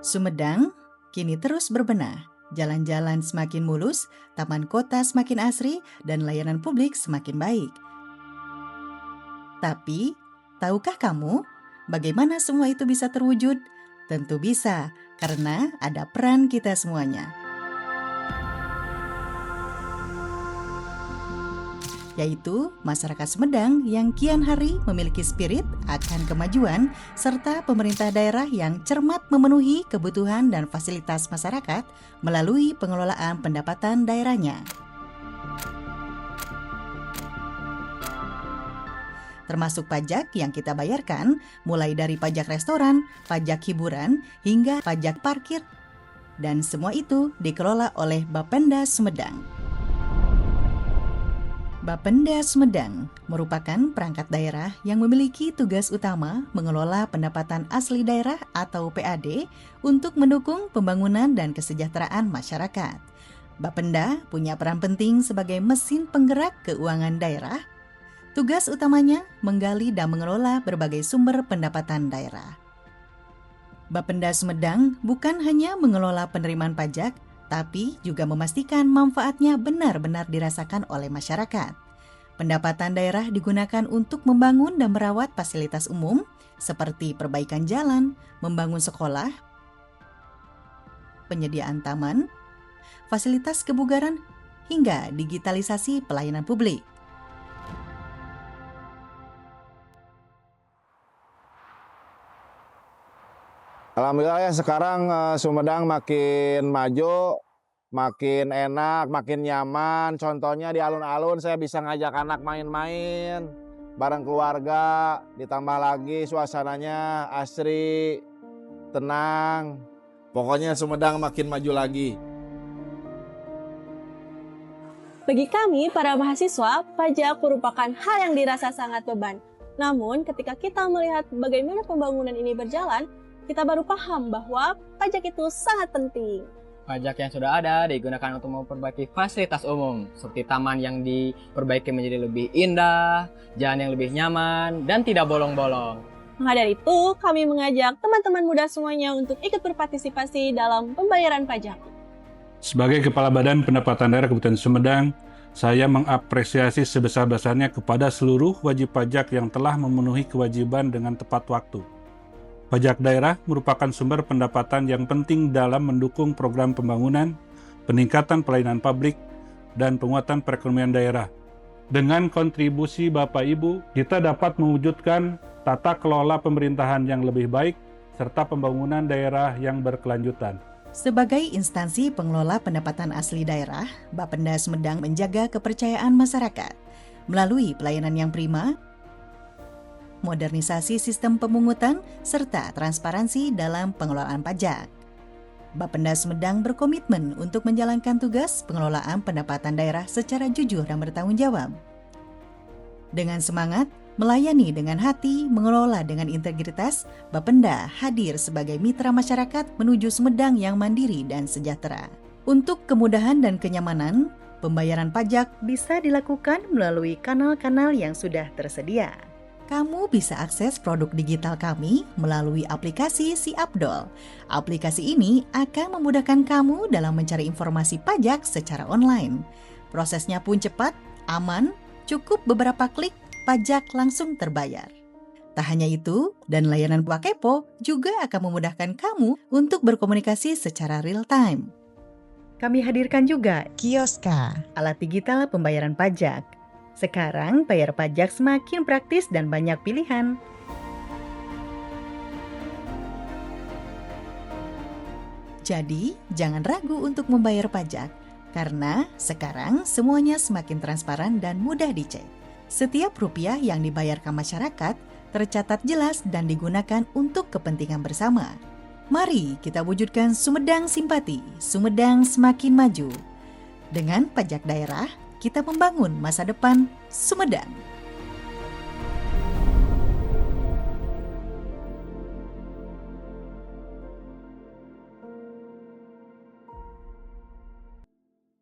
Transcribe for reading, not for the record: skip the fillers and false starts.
Sumedang kini terus berbenah. Jalan-jalan semakin mulus, taman kota semakin asri, dan layanan publik semakin baik. Tapi, tahukah kamu bagaimana semua itu bisa terwujud? Tentu bisa, karena ada peran kita semuanya. Yaitu masyarakat Sumedang yang kian hari memiliki spirit akan kemajuan serta pemerintah daerah yang cermat memenuhi kebutuhan dan fasilitas masyarakat melalui pengelolaan pendapatan daerahnya. Termasuk pajak yang kita bayarkan, mulai dari pajak restoran, pajak hiburan, hingga pajak parkir. Dan semua itu dikelola oleh Bapenda Sumedang. Bapenda Sumedang merupakan perangkat daerah yang memiliki tugas utama mengelola pendapatan asli daerah atau PAD untuk mendukung pembangunan dan kesejahteraan masyarakat. Bapenda punya peran penting sebagai mesin penggerak keuangan daerah. Tugas utamanya menggali dan mengelola berbagai sumber pendapatan daerah. Bapenda Sumedang bukan hanya mengelola penerimaan pajak, tapi juga memastikan manfaatnya benar-benar dirasakan oleh masyarakat. Pendapatan daerah digunakan untuk membangun dan merawat fasilitas umum seperti perbaikan jalan, membangun sekolah, penyediaan taman, fasilitas kebugaran, hingga digitalisasi pelayanan publik. Alhamdulillah ya sekarang Sumedang makin maju, makin enak, makin nyaman. Contohnya di alun-alun saya bisa ngajak anak main-main bareng keluarga. Ditambah lagi suasananya asri, tenang. Pokoknya Sumedang makin maju lagi. Bagi kami, para mahasiswa, pajak merupakan hal yang dirasa sangat beban. Namun, ketika kita melihat bagaimana pembangunan ini berjalan, kita baru paham bahwa pajak itu sangat penting. Pajak yang sudah ada digunakan untuk memperbaiki fasilitas umum, seperti taman yang diperbaiki menjadi lebih indah, jalan yang lebih nyaman, dan tidak bolong-bolong. Maka dari itu, kami mengajak teman-teman muda semuanya untuk ikut berpartisipasi dalam pembayaran pajak. Sebagai Kepala Badan Pendapatan Daerah Kabupaten Sumedang, saya mengapresiasi sebesar-besarnya kepada seluruh wajib pajak yang telah memenuhi kewajiban dengan tepat waktu. Pajak daerah merupakan sumber pendapatan yang penting dalam mendukung program pembangunan, peningkatan pelayanan publik, dan penguatan perekonomian daerah. Dengan kontribusi Bapak Ibu, kita dapat mewujudkan tata kelola pemerintahan yang lebih baik, serta pembangunan daerah yang berkelanjutan. Sebagai instansi pengelola pendapatan asli daerah, Bapenda Sumedang menjaga kepercayaan masyarakat melalui pelayanan yang prima, modernisasi sistem pemungutan, serta transparansi dalam pengelolaan pajak. Bapenda Sumedang berkomitmen untuk menjalankan tugas pengelolaan pendapatan daerah secara jujur dan bertanggung jawab. Dengan semangat, melayani dengan hati, mengelola dengan integritas, Bapenda hadir sebagai mitra masyarakat menuju Sumedang yang mandiri dan sejahtera. Untuk kemudahan dan kenyamanan, pembayaran pajak bisa dilakukan melalui kanal-kanal yang sudah tersedia. Kamu bisa akses produk digital kami melalui aplikasi Si Abdol. Aplikasi ini akan memudahkan kamu dalam mencari informasi pajak secara online. Prosesnya pun cepat, aman, cukup beberapa klik, pajak langsung terbayar. Tak hanya itu, dan layanan Wakepo juga akan memudahkan kamu untuk berkomunikasi secara real time. Kami hadirkan juga Kioska, alat digital pembayaran pajak. Sekarang bayar pajak semakin praktis dan banyak pilihan. Jadi, jangan ragu untuk membayar pajak, karena sekarang semuanya semakin transparan dan mudah dicek. Setiap rupiah yang dibayarkan masyarakat tercatat jelas dan digunakan untuk kepentingan bersama. Mari kita wujudkan Sumedang Simpati, Sumedang semakin maju. Dengan pajak daerah, kita membangun masa depan Sumedang.